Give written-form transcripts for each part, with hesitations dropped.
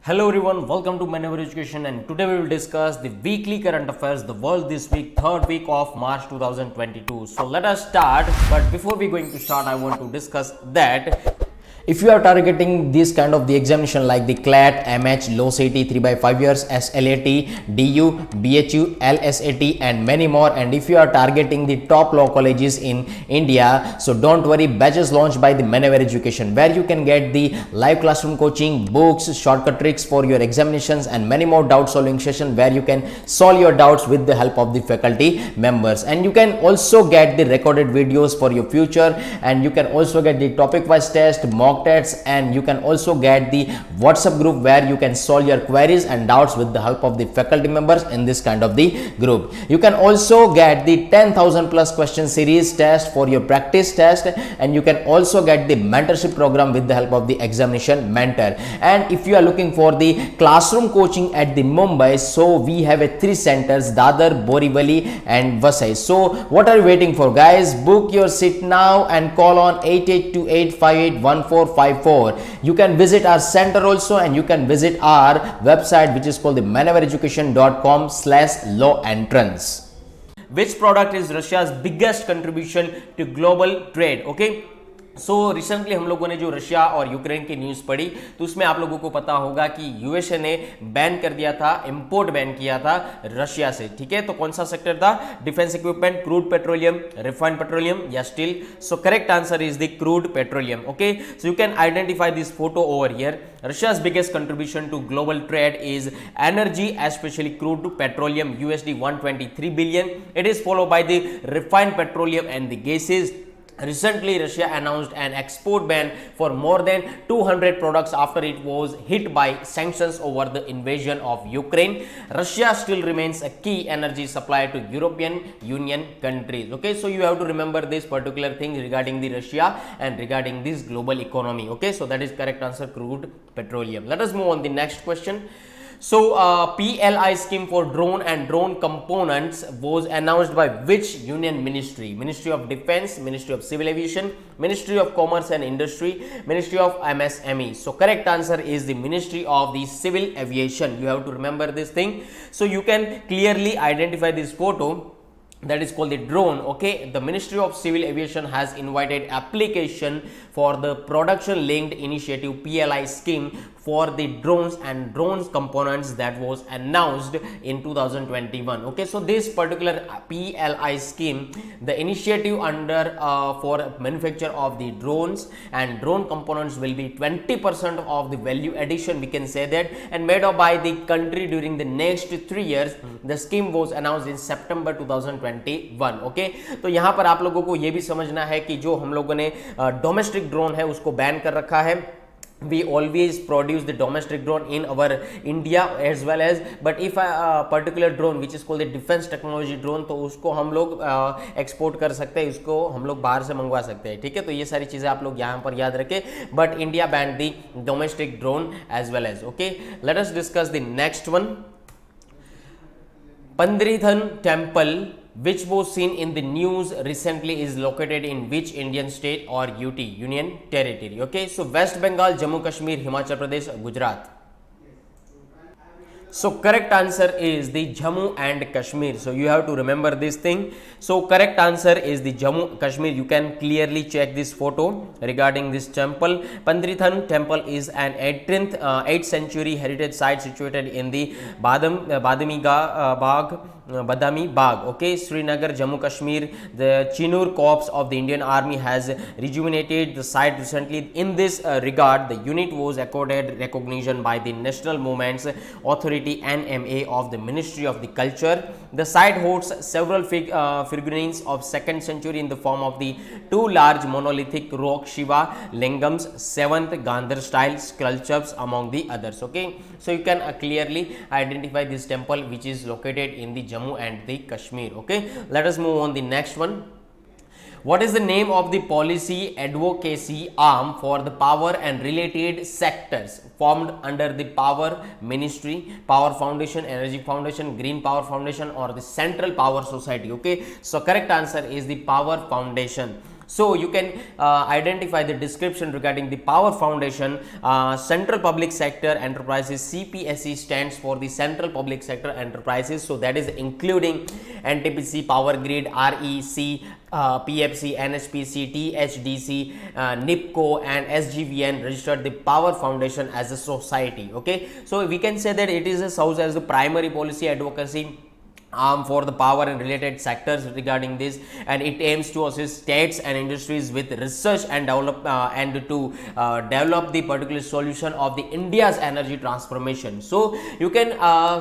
Hello everyone, welcome to Maneuver Education, and today we will discuss the weekly current affairs, the world this week, third week of March 2022. So let us start, but before we going to start, I want to discuss that if you are targeting this kind of the examination like the CLAT, MHLAWCET 3 by 5 years, SLAT, DU, BHU, LSAT and many more, and if you are targeting the top law colleges in India, so don't worry, batches launched by the Maneuver Education where you can get the live classroom coaching, books, shortcut tricks for your examinations and many more doubt solving session where you can solve your doubts with the help of the faculty members, and you can also get the recorded videos for your future, and you can also get the topic wise test, mock tests, and you can also get the WhatsApp group where you can solve your queries and doubts with the help of the faculty members in this kind of the group. You can also get the 10,000 plus question series test for your practice test, and you can also get the mentorship program with the help of the examination mentor. And if you are looking for the classroom coaching at the Mumbai, so we have a 3 centers, Dadar, Borivali and Vasai. So what are you waiting for, guys? Book your seat now and call on 8828581454. You can visit our center also, and you can visit our website which is called the maneuvereducation.com/law entrance. Which product is Russia's biggest contribution to global trade? Okay, so recently हम लोगों ने जो Russia और Ukraine की news पढ़ी तो उसमें आप लोगों को पता होगा कि यूएसए ने बैन कर दिया था, इंपोर्ट बैन किया था रशिया से, ठीक है। तो कौन सा सेक्टर था? Defence equipment, crude petroleum, refined petroleum या steel? So correct answer is the crude petroleum. Okay, so you can identify this photo over here. Russia's biggest contribution to global trade is energy, especially crude petroleum, USD 123 billion. It is followed by the refined petroleum and the gases. Recently, Russia announced an export ban for more than 200 products after it was hit by sanctions over the invasion of Ukraine. Russia still remains a key energy supplier to European Union countries. Okay, so you have to remember this particular thing regarding the Russia and regarding this global economy. Okay, so that is correct answer, crude petroleum. Let us move on the next question. So PLI scheme for drone and drone components was announced by which union ministry? Ministry of Defense, Ministry of Civil Aviation, Ministry of Commerce and Industry, Ministry of MSME. So correct answer is the Ministry of the Civil Aviation. You have to remember this thing. So you can clearly identify this photo, that is called the drone. Okay, the Ministry of Civil Aviation has invited application for the production linked initiative PLI scheme for the drones and drones components that was announced in 2021. Okay, so this particular PLI scheme, the initiative under for manufacture of the drones and drone components will be 20% of the value addition, we can say that, and made up by the country during the next 3 years. The scheme was announced in September 2021. Okay, तो यहाँ पर आप लोगों को ये भी समझना है कि जो हम लोगों ने डोमेस्टिक ड्रोन है उसको बैन कर रखा है. We always produce the domestic drone in our India as well as, but if a particular drone which is called the defense technology drone, तो उसको हम लोग एक्सपोर्ट कर सकते हैं, इसको हम लोग बाहर से मंगवा सकते हैं, ठीक है। तो ये सारी चीज़ें आप लोग यहाँ पर याद रखें, but India banned the domestic drone as well as. Okay, let us discuss the next one. Pandrithan temple, which was seen in the news recently, is located in which Indian state or UT, Union Territory? Okay, so West Bengal, Jammu Kashmir, Himachal Pradesh, Gujarat. So correct answer is the Jammu and Kashmir. So you have to remember this thing. So correct answer is the Jammu Kashmir. You can clearly check this photo regarding this temple. Pandrithan temple is an 8th century heritage site situated in the Badami Bagh. Okay, Srinagar, Jammu Kashmir. The Chinur Corps of the Indian Army has rejuvenated the site recently. In this regard, the unit was accorded recognition by the National Movements Authority NMA of the Ministry of the Culture. The site hosts several figurines of 2nd century in the form of the 2 large monolithic rock Shiva lingams, 7th Gandhar style sculptures among the others. Okay, so you can clearly identify this temple which is located in the Jammu and the Kashmir. Okay, let us move on the next one. What is the name of the policy advocacy arm for the power and related sectors formed under the Power Ministry, Power Foundation, Energy Foundation, Green Power Foundation, or the Central Power Society? Okay, so correct answer is the Power Foundation. So you can identify the description regarding the power foundation. Central public sector enterprises, CPSE stands for the central public sector enterprises, so that is including NTPC, Power Grid, REC, PFC, NHPC, THDC, NIPCO and SGVN registered the power foundation as a society. Okay, so we can say that it is a serves as the primary policy advocacy arm for the power and related sectors regarding this, and it aims to assist states and industries with research and develop the particular solution of the India's energy transformation. So you can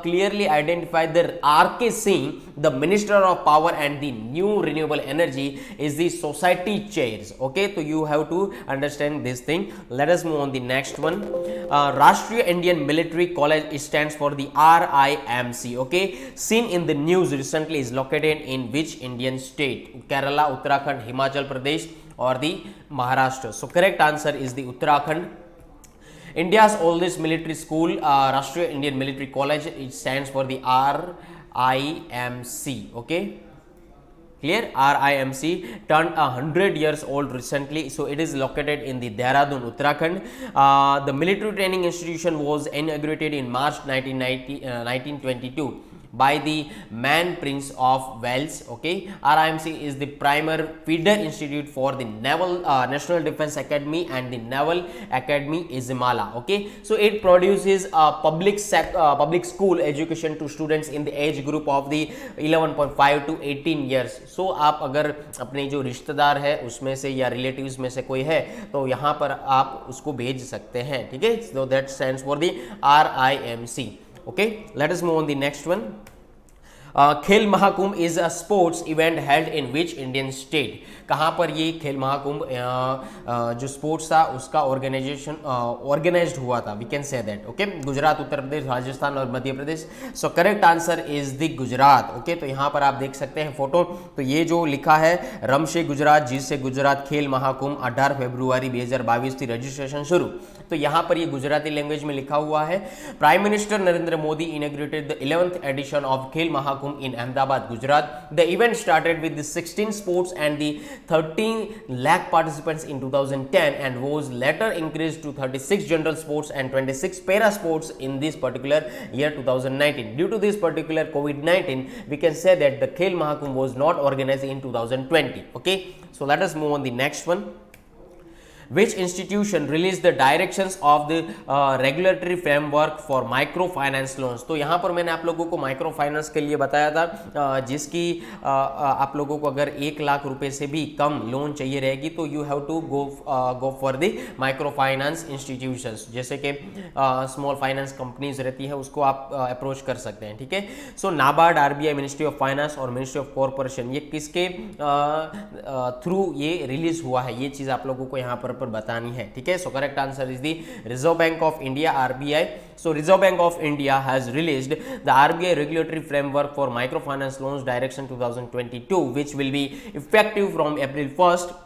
clearly identify the RK Singh, the Minister of Power and the New Renewable Energy, is the society chairs. Okay, so you have to understand this thing. Let us move on the next one. Rashtriya Indian Military College, it stands for the RIMC. Okay, seen in the news recently, is located in which Indian state? Kerala, Uttarakhand, Himachal Pradesh or the Maharashtra? So correct answer is the Uttarakhand. India's oldest military school, Rashtriya Indian Military College, it stands for the RIMC. Okay, clear? RIMC turned 100 years old recently, so it is located in the Dehradun, Uttarakhand. The military training institution was inaugurated in March 1922 by the Man Prince of Wales. Okay, RIMC is the primary feeder institute for the Naval National Defence Academy and the Naval Academy Izmala. Okay, so it produces public school education to students in the age group of the 11.5 to 18 years. So आप अगर अपने जो रिश्तेदार है उसमें से या relatives में से कोई है तो यहाँ पर आप उसको भेज सकते हैं. ठीक है, so that stands for the RIMC. Okay, let us move on the next one. खेल Mahakumbh is a sports event held in which Indian state? कहाँ पर ये खेल महाकुंभ जो स्पोर्ट्स था उसका ऑर्गेनाइज्ड हुआ था? We can say that. Okay, Gujarat, Uttar Pradesh, Rajasthan और Madhya Pradesh. So correct answer is the Gujarat. Okay, तो यहाँ पर आप देख सकते हैं फोटो. तो ये जो लिखा है रमशे गुजरात जिससे गुजरात खेल महाकुंभ 18 फरवरी 2022 थी रजिस्ट्रेशन शुरू. तो यहाँ पर ये गुजराती लैंग्वेज में लिखा हुआ है. Prime minister Narendra Modi inaugurated the 11th edition of Khel Mahakumbh in Ahmedabad, Gujarat. The event started with the 16 sports and the 13 lakh participants in 2010 and was later increased to 36 general sports and 26 para sports in this particular year 2019. Due to this particular COVID-19, we can say that the Khel Mahakumbh was not organized in 2020. Okay, so let us move on the next one. Which institution released the directions of the regulatory framework for microfinance loans? तो यहाँ पर मैंने आप लोगों को micro finance के लिए बताया था जिसकी आप लोगों को अगर 1 लाख रुपए से भी कम लोन चाहिए रहेगी तो you have to go for the micro finance institutions, जैसे कि स्मॉल फाइनेंस कंपनीज रहती है उसको आप अप्रोच कर सकते हैं. ठीक है, so NABARD, RBI, ministry of finance और मिनिस्ट्री ऑफ कॉरपोरेशन ये किसके थ्रू ये रिलीज हुआ है, ये चीज़ आप लोगों को यहाँ पर बतानी है. ठीक है, सो correct answer is the reserve bank of India, RBI. So Reserve Bank of India has released the RBI regulatory framework for microfinance loans direction 2022 which will be effective from April 1st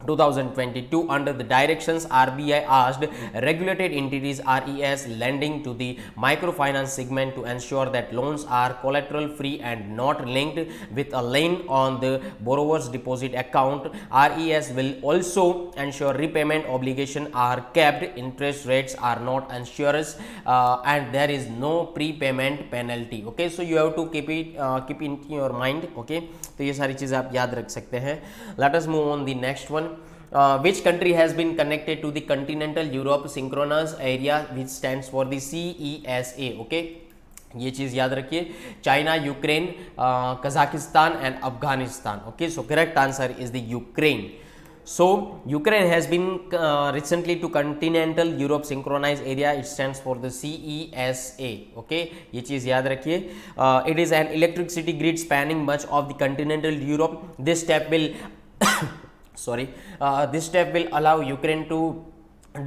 2022. Under the directions, RBI asked regulated entities RES lending to the microfinance segment to ensure that loans are collateral free and not linked with a lien on the borrower's deposit account. RES will also ensure repayment obligations are kept, interest rates are not usurous, and there is no prepayment penalty. Okay, so you have to keep in your mind. Okay, तो ये सारी चीज़ें आप याद रख सकते हैं. Let us move on the next one. Which country has been connected to the continental Europe synchronous area which stands for the CESA? Okay, ये चीज़ याद रखिए. China, Ukraine, Kazakhstan and Afghanistan. Okay, so correct answer is the Ukraine. So Ukraine has been recently to continental Europe synchronized area. It stands for the CESA. Okay, ये चीज़ याद रखिए. It is an electricity grid spanning much of the continental Europe. This step will this step will allow Ukraine to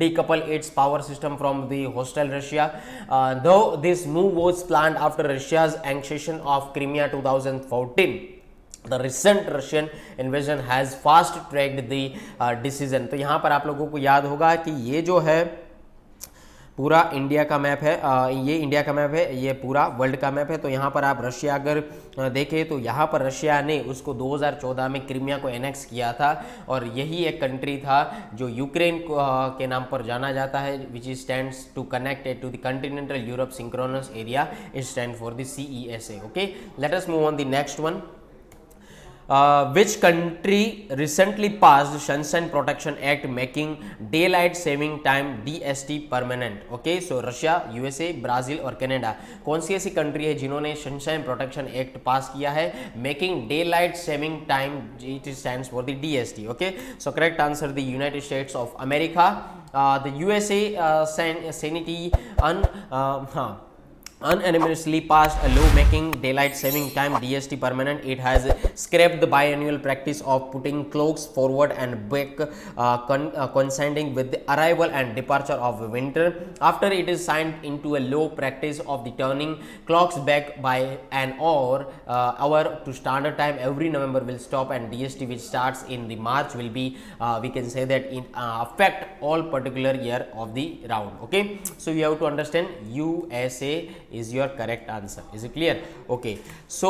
decouple its power system from the hostile Russia. Though this move was planned after Russia's annexation of Crimea 2014. The recent Russian invasion has fast tracked the decision. तो यहाँ पर आप लोगों को याद होगा कि ये जो है पूरा इंडिया का मैप है, ये इंडिया का मैप है, ये पूरा वर्ल्ड का मैप है। तो यहाँ पर आप रशिया अगर देखें तो यहाँ पर रशिया ने उसको 2014 में क्रीमिया को एनेक्स किया था, और यही एक कंट्री था जो यूक्रेन के नाम पर जाना जाता है, which is stands to connected to the continental Europe synchronous area, it stand for the CESA। Okay, let us move on the next one. Which country recently passed Sunshine Protection Act making daylight saving time DST permanent? Okay, so Russia, USA, Brazil और Canada, कौन सी ऐसी country है जिन्होंने sunshine protection act पास किया है, making day light saving time, it stands for the DST। Okay, so correct answer the United states of America, the USA Senate unanimously passed a law making daylight saving time DST permanent. It has scrapped the biannual practice of putting clocks forward and back, coinciding with the arrival and departure of winter. After it is signed into a law practice of the turning clocks back by an hour to standard time every November will stop, and DST which starts in the March will be we can say that in affect all particular year of the round. Okay, so you have to understand USA is your correct answer. Is it clear? Okay, so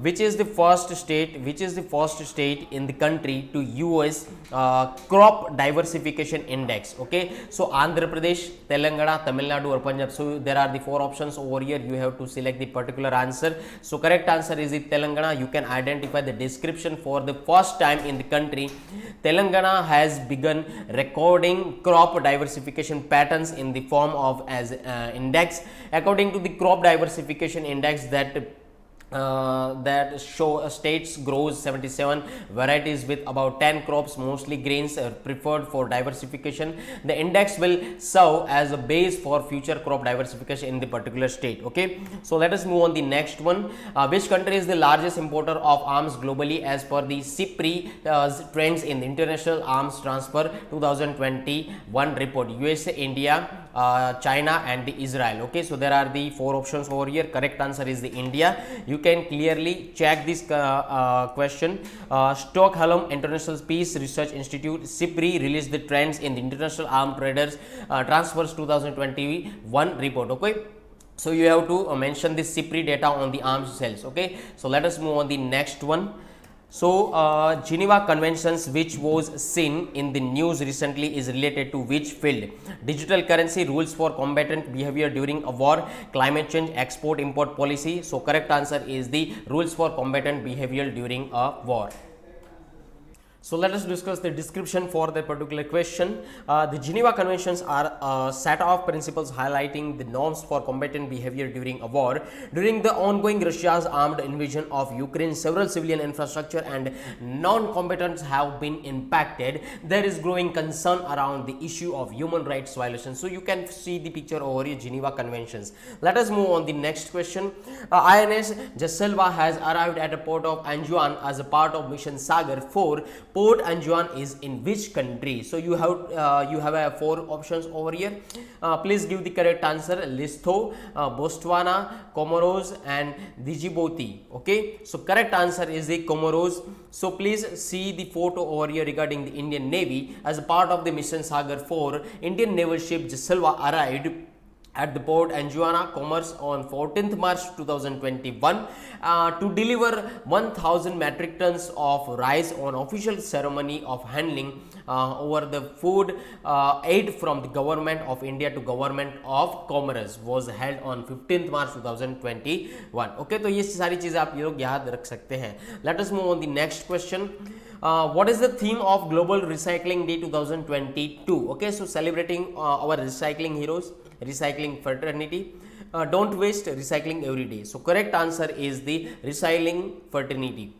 which is the first state in the country to use crop diversification index? Okay, so Andhra Pradesh, Telangana, Tamil Nadu or Punjab. So there are the 4 options over here, you have to select the particular answer. So correct answer is the Telangana. You can identify the description. For the first time in the country, Telangana has begun recording crop diversification patterns in the form of as index. According to the crop diversification index that show states grows 77 varieties with about 10 crops, mostly grains are preferred for diversification. The index will serve as a base for future crop diversification in the particular state. Okay, so let us move on the next one. Which country is the largest importer of arms globally as per the SIPRI trends in the international arms transfer 2021 report? USA, India, China and the Israel. Okay, so there are the 4 options over here. Correct answer is the India. You can clearly check this question. Stockholm International Peace Research Institute SIPRI released the trends in the international armed traders transfers 2021 report. Okay, so you have to mention the SIPRI data on the arms sales. Okay, so let us move on the next one. So Geneva Conventions, which was seen in the news recently, is related to which field? Digital currency, rules for combatant behavior during a war, climate change, export import policy. So correct answer is the rules for combatant behavior during a war. So let us discuss the description for that particular question. The Geneva Conventions are a set of principles highlighting the norms for combatant behavior during a war. During the ongoing Russia's armed invasion of Ukraine, several civilian infrastructure and non-combatants have been impacted. There is growing concern around the issue of human rights violations. So you can see the picture over here, Geneva Conventions. Let us move on the next question. INS Jalashwa has arrived at the port of Anjouan as a part of Mission Sagar-IV. Port Anjouan is in which country? So you have 4 options over here. Please give the correct answer. Lesotho, Botswana, Comoros and Djibouti. Okay, so correct answer is the Comoros. So please see the photo over here regarding the Indian Navy. As a part of the Mission Sagar-IV, Indian naval ship Jalashwa arrived at the Port Anjouan, Commerce on 14th March 2021 to deliver 1000 metric tons of rice on official ceremony of handing over the food aid from the government of India to government of Comoros was held on 15th March 2021. Okay, तो ये सारी चीजें आप ये लोग याद रख सकते हैं. Let us move on the next question. What is the theme of Global Recycling Day 2022? Okay, so celebrating our recycling heroes, recycling fraternity. Don't waste, recycling every day. So correct answer is the recycling fraternity.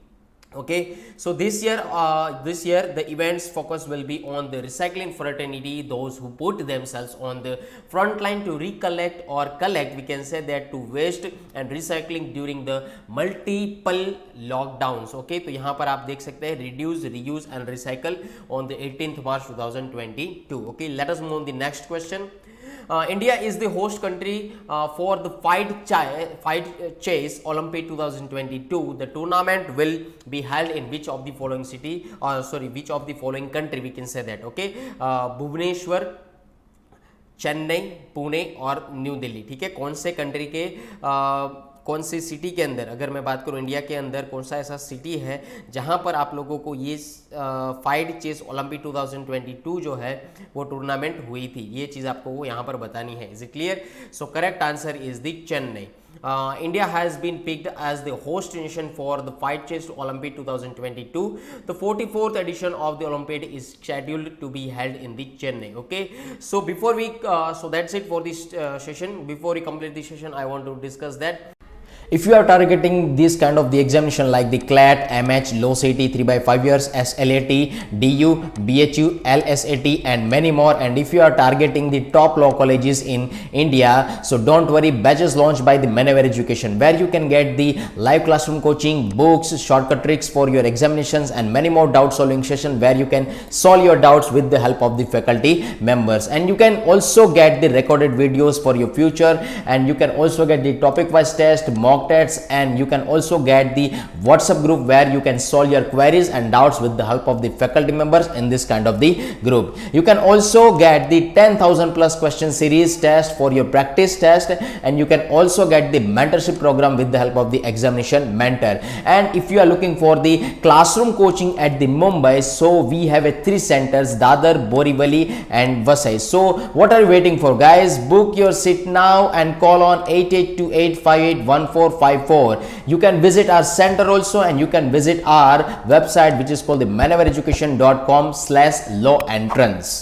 Okay, so this year the events focus will be on the recycling fraternity, those who put themselves on the front line to recollect or collect, we can say that, to waste and recycling during the multiple lockdowns. Okay, तो यहाँ पर आप देख सकते हैं reduce, reuse and recycle on the 18th March 2022. Okay, let us move on the next question. India is the host country for the FIDE Chess Olympiad 2022. The tournament will be held in which of the following city, which of the following country, we can say that. Okay, Bhubaneswar, Chennai, Pune और new Delhi. ठीक है, कौन से country के कौन सी city के अंदर, अगर मैं बात करूं इंडिया के अंदर कौन सा ऐसा सिटी है जहां पर आप लोगों को ये फाइड चेस ओलंपिक 2022 जो है वो टूर्नामेंट हुई थी, ये चीज़ आपको वो यहाँ पर बतानी है। Is it clear? So correct answer is the Chennai. India has been picked as the host nation for the FIDE Chess Olympiad 2022. The 44th edition of the Olympiad is scheduled to be held in the Chennai. Okay, so before we so that's it for this session. Before we complete this session, I want to discuss that if you are targeting this kind of the examination like the CLAT, MHLAWCET 3/5 years, SLAT, DU, BHU, LSAT and many more, and if you are targeting the top law colleges in India, so don't worry, batches launched by the Maneuver Education where you can get the live classroom coaching, books, shortcut tricks for your examinations and many more doubt solving session where you can solve your doubts with the help of the faculty members, and you can also get the recorded videos for your future, and you can also get the topic wise test, mock tests, and you can also get the WhatsApp group where you can solve your queries and doubts with the help of the faculty members in this kind of the group. You can also get the 10,000 plus question series test for your practice test, and you can also get the mentorship program with the help of the examination mentor. And if you are looking for the classroom coaching at the Mumbai, so we have a 3 centers, Dadar, Borivali and Vasai. So what are you waiting for, guys? Book your seat now and call on 8828581454. You can visit our center also, and you can visit our website which is called the maneuvereducation.com/law entrance.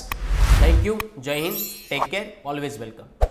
Thank you. Jai Hind. Take care. Always welcome.